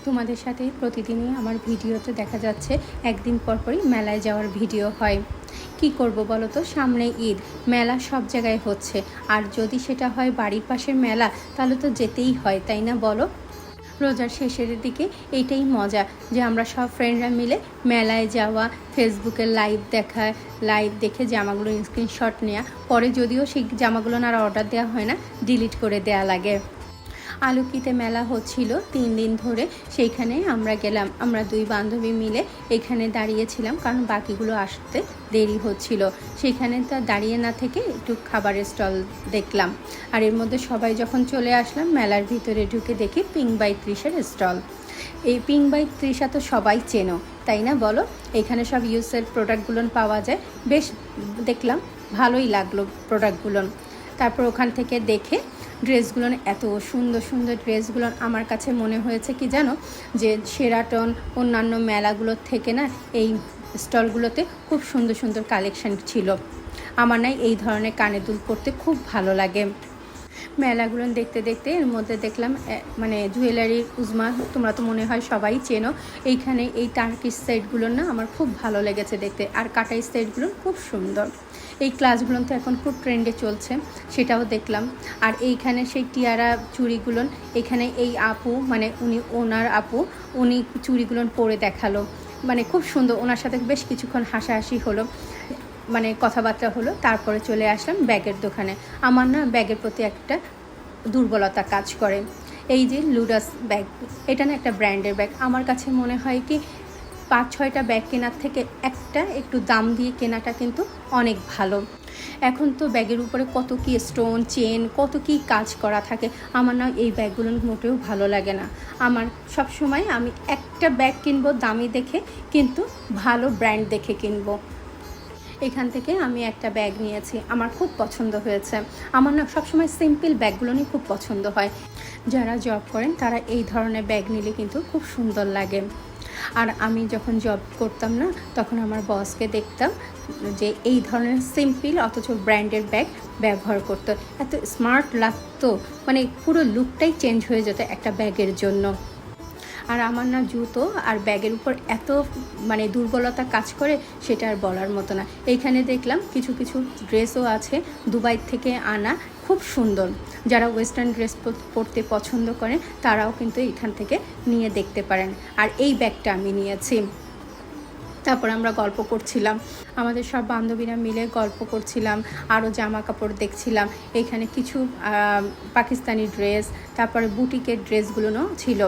তোমাদের সাথে প্রতিদিনই আমার ভিডিওতে দেখা যাচ্ছে একদিন পর পরই মেলায় যাওয়ার ভিডিও হয়। কি করব বলো তো, সামনে ঈদ, মেলা সব জায়গায় হচ্ছে, আর যদি সেটা হয় বাড়ির পাশের মেলা তাহলে তো যেতেই হয়, তাই না বলো? রোজার শেষের দিকে এইটাই মজা যে আমরা সব ফ্রেন্ডরা মিলে মেলায় যাওয়া, ফেসবুকে লাইভ দেখা, লাইভ দেখে জামাগুলো স্ক্রিনশট নেওয়া, পরে যদিও সেই জামাগুলো আর অর্ডার দেওয়া হয় না, ডিলিট করে দেওয়া লাগে। আলুকিতে মেলা হচ্ছিল 3 দিন ধরে, সেইখানে আমরা গেলাম। আমরা 2 বান্ধবী মিলে এখানে দাঁড়িয়েছিলাম, কারণ বাকিগুলো আসতে দেরি হচ্ছিল। সেখানে তা দাঁড়িয়ে না থেকে একটু খাবারের স্টল দেখলাম। আর এর মধ্যে সবাই যখন চলে আসলাম, মেলার ভিতরে ঢুকে দেখি পিঙ্ক বাই তৃষার স্টল। এই পিঙ্ক বাই তৃষা তো সবাই চেনো, তাই না বলো? এখানে সব ইউজের প্রোডাক্টগুলো পাওয়া যায়। বেশ দেখলাম, ভালোই লাগলো প্রোডাক্টগুলো। তারপর ওখান থেকে দেখে ড্রেসগুলো, এত সুন্দর সুন্দর ড্রেসগুলো আমার কাছে মনে হয়েছে কি জানো, যে শেরাটন অন্যান্য মেলাগুলোর থেকে না এই স্টলগুলোতে খুব সুন্দর সুন্দর কালেকশান ছিল। আমার না এই ধরনের কানের দুল পরতে খুব ভালো লাগে। মেলাগুলো দেখতে দেখতে এর মধ্যে দেখলাম মানে জুয়েলারির উজমা, তোমরা তো মনে হয় সবাই চেনো। এইখানে এই টার্কিশ সেটগুলো না আমার খুব ভালো লেগেছে দেখতে, আর কাটাই সেটগুলো খুব সুন্দর। এই ক্লাসগুলো তো এখন খুব ট্রেন্ডে চলছে, সেটাও দেখলাম। আর এইখানে সেই টিয়ারা চুড়িগুলো, এখানে এই আপু, মানে ওনার আপু, উনি চুড়িগুলো পরে দেখালো, মানে খুব সুন্দর। ওনার সাথে বেশ কিছুক্ষণ হাসাহাসি হলো, মানে কথাবার্তা হলো। তারপরে চলে আসলাম ব্যাগের দোকানে। আমার না ব্যাগের প্রতি একটা দুর্বলতা কাজ করে। এই যে লুডাস ব্যাগ, এটা না একটা ব্র্যান্ডের ব্যাগ। আমার কাছে মনে হয় কি 5-6টা ব্যাগ কেনার থেকে একটা একটু দাম দিয়ে কেনাটা কিন্তু অনেক ভালো। এখন তো ব্যাগের উপরে কত কি স্টোন, চেন, কত কি কাজ করা থাকে। আমার না এই ব্যাগগুলো মোটেও ভালো লাগে না। আমার সব সময় আমি একটা ব্যাগ কিনবো দামি দেখে, কিন্তু ভালো ব্র্যান্ড দেখে কিনবো। এখান থেকে আমি একটা ব্যাগ নিয়েছি, আমার খুব পছন্দ হয়েছে। আমার না সবসময় সিম্পল ব্যাগগুলো নিয়ে খুব পছন্দ হয়। যারা জব করেন তারা এই ধরনের ব্যাগ নিলে কিন্তু খুব সুন্দর লাগে। আর আমি যখন জব করতাম না, তখন আমার বসকে দেখতাম যে এই ধরনের সিম্পল অথচ ব্র্যান্ডের ব্যাগ ব্যবহার করতো। এত স্মার্ট লাগতো, মানে পুরো লুকটাই চেঞ্জ হয়ে যেত একটা ব্যাগের জন্য। আর আমার না জুতো আর ব্যাগের উপর এত মানে দুর্বলতা কাজ করে, সেটা আর বলার মতো না। এইখানে দেখলাম কিছু কিছু ড্রেসও আছে দুবাই থেকে আনা, খুব সুন্দর। যারা ওয়েস্টার্ন ড্রেস পরতে পছন্দ করেন তারাও কিন্তু এখান থেকে নিয়ে দেখতে পারেন। আর এই ব্যাগটা আমি নিয়েছি। তারপর আমরা গল্প করছিলাম, আমাদের সব বান্ধবীরা মিলে গল্প করছিলাম, আরও জামা কাপড় দেখছিলাম। এখানে কিছু পাকিস্তানি ড্রেস, তারপরে বুটিকের ড্রেসগুলোও ছিল।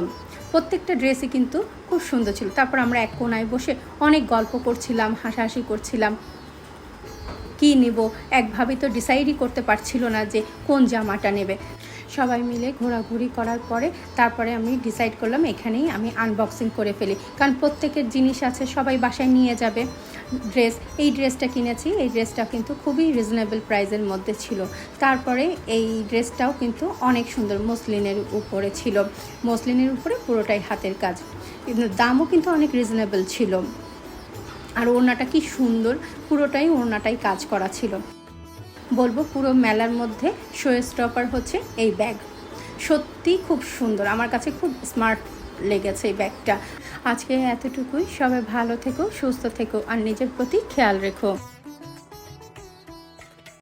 প্রত্যেকটা ড্রেসই কিন্তু খুব সুন্দর ছিল। তারপর আমরা এক কোনায় বসে অনেক গল্প করছিলাম, হাসাহাসি করছিলাম। কী নেব একভাবে তো ডিসাইডই করতে পারছিল না যে কোন জামাটা নেবে। সবাই মিলে ঘোরাঘুরি করার পরে তারপরে আমি ডিসাইড করলাম এখানেই আমি আনবক্সিং করে ফেলি, কারণ প্রত্যেকের জিনিস আছে, সবাই বাসায় নিয়ে যাবে। এই ড্রেসটা কিনেছি, এই ড্রেসটা কিন্তু খুবই রিজনেবল প্রাইসের মধ্যে ছিল। তারপরে এই ড্রেসটাও কিন্তু অনেক সুন্দর, মসলিনের উপরে ছিল, মসলিনের উপরে পুরোটাই হাতের কাজ, দামও কিন্তু অনেক রিজনেবল ছিল। আর ওড়নাটা কি সুন্দর, পুরোটাই ওড়নাটাই কাজ করা ছিল। বলবো পুরো মেলার মধ্যে শো স্টপার হচ্ছে এই ব্যাগ। সত্যি খুব সুন্দর, আমার কাছে খুব স্মার্ট লেগেছে এই ব্যাগটা। আজকে এতটুকুই। সবাই ভালো থেকো, সুস্থ থেকো, আর নিজের প্রতি খেয়াল রেখো।